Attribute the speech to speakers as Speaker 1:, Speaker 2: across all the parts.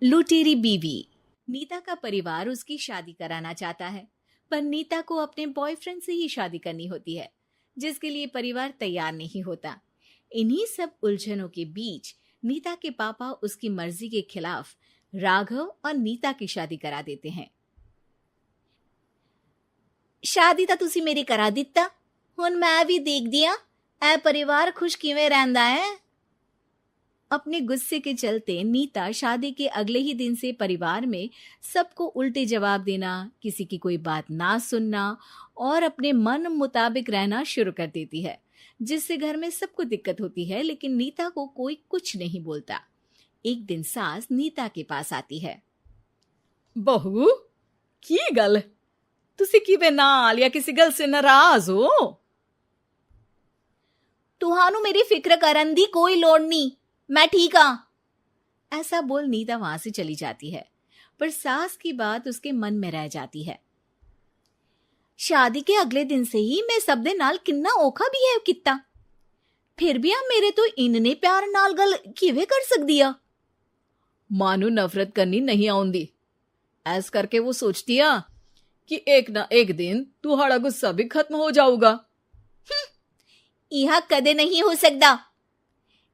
Speaker 1: लुटेरी बीवी। नीता का परिवार उसकी शादी कराना चाहता है, पर नीता को अपने बॉयफ्रेंड से ही शादी करनी होती है, जिसके लिए परिवार तैयार नहीं होता। इन्हीं सब उलझनों के बीच नीता के पापा उसकी मर्जी के खिलाफ राघव और नीता की शादी करा देते हैं। शादी ਤਾਂ ਤੁਸੀਂ ਮੇਰੀ ਕਰਾ ਦਿੱਤਾ, ਹੁਣ मैं भी देख दिया ए परिवार खुश किवें रहंदा है। अपने गुस्से के चलते नीता शादी के अगले ही दिन से परिवार में सबको उल्टे जवाब देना, किसी की कोई बात ना सुनना और अपने मन मुताबिक रहना शुरू कर देती है, जिससे घर में सबको दिक्कत होती है, लेकिन नीता को कोई कुछ नहीं बोलता। एक दिन सास नीता के पास आती है।
Speaker 2: बहू की गल, तुसी किवें नाल या किसी गल से नाराज हो?
Speaker 1: तुहानू मेरी फिक्र करन दी कोई लोड़ नहीं, मैं ठीक हाँ। ऐसा बोल नीता वहां से चली जाती है, पर सास की बात उसके मन में रह जाती है। शादी के अगले दिन से ही मैं सब दे नाल किन्ना औखा बिहेव किता, फिर भी आ मेरे तो इन्ने प्यार नाल गल किवें कर सकदी आ।
Speaker 2: मां नू नफरत करनी नहीं आउंदी, ऐस करके वो सोचती आ कि एक ना एक दिन तुम्हारा गुस्सा भी खत्म हो जाऊगा।
Speaker 1: यह कदे नहीं हो सकता।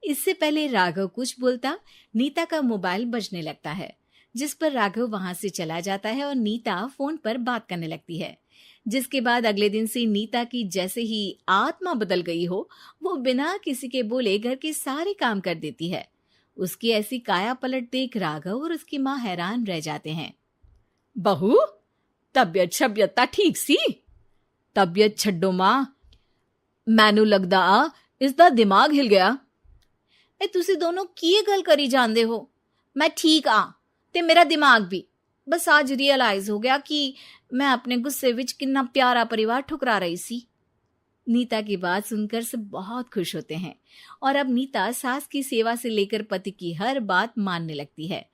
Speaker 1: इससे पहले राघव कुछ बोलता, नीता का मोबाइल बजने लगता है, जिस पर राघव वहां से चला जाता है और नीता फोन पर बात करने लगती है। जिसके बाद अगले दिन से नीता की जैसे ही आत्मा बदल गई हो, वो बिना किसी के बोले घर के सारे काम कर देती है। उसकी ऐसी काया पलट देख राघव और उसकी माँ हैरान रह जाते हैं।
Speaker 2: बहू तबियत शबियत ता ठीक सी? तबियत छड्डो मां, मैनू लगदा इसदा दिमाग हिल गया।
Speaker 1: ए तुसी दोनों की गल करी जांदे हो? मैं ठीक आ ते मेरा दिमाग भी। बस आज रियलाइज हो गया कि मैं अपने गुस्से विच कितना प्यारा परिवार ठुकरा रही सी। नीता की बात सुनकर सब बहुत खुश होते हैं और अब नीता सास की सेवा से लेकर पति की हर बात मानने लगती है,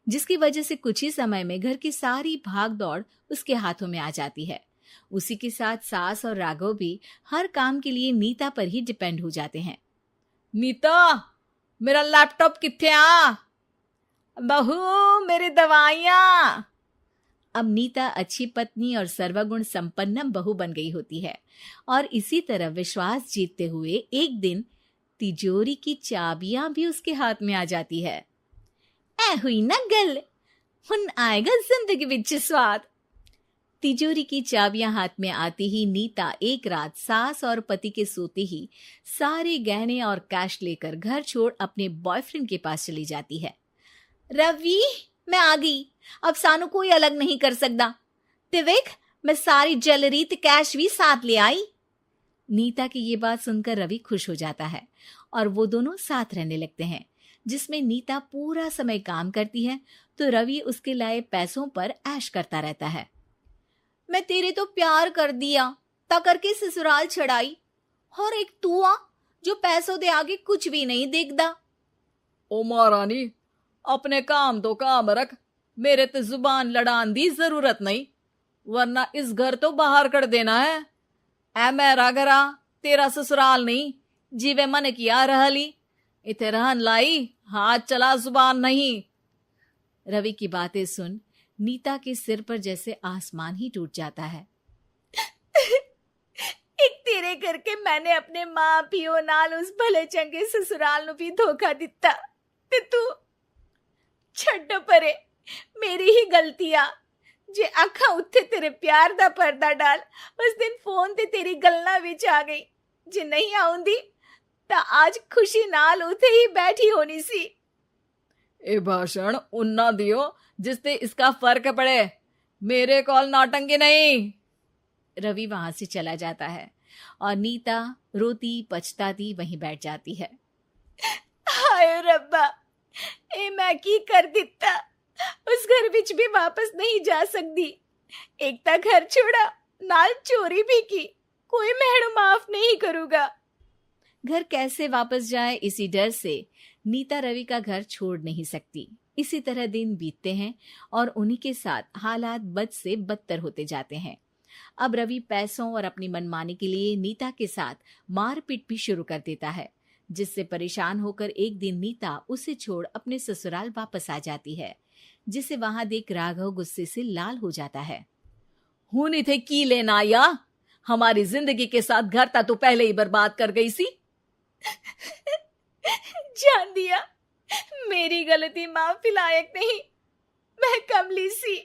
Speaker 1: जिसकी वजह से कुछ ही समय में घर की सारी भाग दौड़ उसके हाथों में आ जाती है। उसी के साथ सास और राघव भी हर काम के लिए नीता पर ही डिपेंड हो जाते हैं।
Speaker 2: नीता मेरा लैपटॉप किथे आ? बहू मेरी दवाइयां।
Speaker 1: अब नीता अच्छी पत्नी और सर्वगुण संपन्न बहू बन गई होती है और इसी तरह विश्वास जीतते हुए एक दिन तिजोरी की चाबियां भी उसके हाथ में आ जाती है। ऐ हुई ना गल, हुन आएगा जिंदगी विच स्वाद। तिजोरी की चाबियां हाथ में आती ही नीता एक रात सास और पति के सोते ही सारे गहने और कैश लेकर घर छोड़ अपने बॉयफ्रेंड के पास चली जाती है। रवि मैं आ गई, अब सानू कोई अलग नहीं कर सकता। ते वेख मैं सारी ज्वेलरी ते कैश भी साथ ले आई। नीता की ये बात सुनकर रवि खुश हो जाता है और वो दोनों साथ रहने लगते हैं, जिसमें नीता पूरा समय काम करती है तो रवि उसके लाए पैसों पर ऐश करता रहता है। मैं तेरे तो प्यार कर दिया ता करके ससुराल छड़ाई, और एक तू आ जो पैसों दे आगे कुछ भी नहीं देखदा।
Speaker 2: ओ महारानी अपने काम तो काम रख, मेरे ते जुबान लड़ान दी जरूरत नहीं, वरना इस घर तो बाहर कर देना है। ऐ मेरा घरा तेरा ससुराल नहीं, जीवे मन किया रहली इथे रहन लाई, हाथ चला जुबान नहीं।
Speaker 1: रवि की बातें सुन नीता के सिर पर जैसे आसमान ही टूट जाता है। एक तेरे करके मैंने अपने मां पियो नाल उस भले चंगे ससुराल नु भी धोखा दिता ते तू छड्ड परे, मेरी ही गलती आ जे अखा उत्थे तेरे प्यार दा पर्दा डाल उस दिन फोन ते तेरी गल्ला विच आ गई। जे नहीं आउंदी ता आज खुशी नाल उथे ही बैठी होनी सी।
Speaker 2: ए भाषण उन्ना दियो जिससे इसका फर्क पड़े, मेरे कॉल नौटंकी नहीं।
Speaker 1: रवि वहां से चला जाता है और नीता रोती पछताती वहीं बैठ जाती है। हाय रब्बा, ए मैं की कर दिता, उस घर विच भी वापस नहीं जा सकती। एक ता घर छोड़ा, नाल चोरी भी की, कोई मेहणु माफ नहीं करूंगा। घर कैसे वापस जाए इसी डर से नीता रवि का घर छोड़ नहीं सकती। इसी तरह दिन बीतते हैं और उन्हीं के साथ हालात बद से बदतर होते जाते हैं। अब रवि पैसों और अपनी मनमानी के लिए नीता के साथ मारपीट भी शुरू कर देता है, जिससे परेशान होकर एक दिन नीता उसे छोड़ अपने ससुराल वापस आ जाती है। जिसे वहां देख राघव गुस्से से लाल हो जाता है।
Speaker 2: हूं थे की लेना या हमारी जिंदगी के साथ घर ता तू पहले ही बर्बाद कर गई सी।
Speaker 1: जान दिया, मेरी गलती माफी लायक नहीं। मैं कमली सी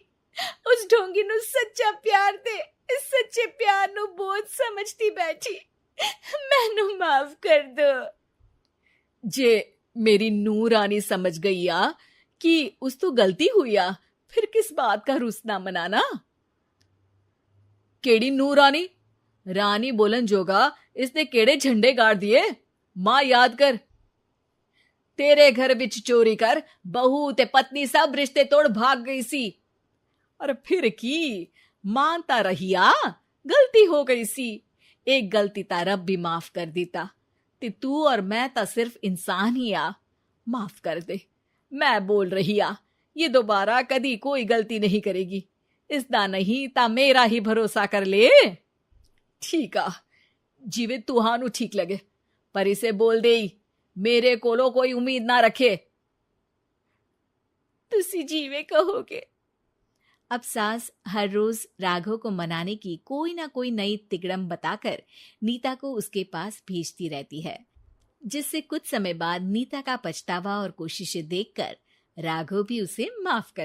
Speaker 1: उस ढोंगी नु सच्चा प्यार दे इस सच्चे प्यार नु बोझ समझती बैठी। मैनू माफ कर दो।
Speaker 2: जे मेरी नूर रानी समझ गई आ कि उस तो गलती हुई आ, फिर किस बात का रुसना मनाना। केड़ी नूर रानी? रानी बोलन जोगा इसने केड़े झंडे गाड़ दिए? मां याद कर, तेरे घर बिच चोरी कर बहू ते पत्नी सब रिश्ते तोड़ भाग गई सी। और फिर की मानता रहिया, गलती हो गई सी। एक गलती ता रब भी माफ कर देता ते तू और मैं ता सिर्फ इंसान ही आ। माफ कर दे, मैं बोल रही आ ये दोबारा कदी कोई गलती नहीं करेगी। इसदा नहीं ता मेरा ही भरोसा कर ले। ठीक आ, जिवे तुहानू ठीक लगे, पर इसे बोल दे मेरे कोलो कोई उम्मीद ना रखे।
Speaker 1: तुसी जीवे कहोगे। अब सास हर रोज राघव को मनाने की कोई ना कोई नई तिकड़म बताकर नीता को उसके पास भेजती रहती है, जिससे कुछ समय बाद नीता का पछतावा और कोशिशें देखकर राघव भी उसे माफ कर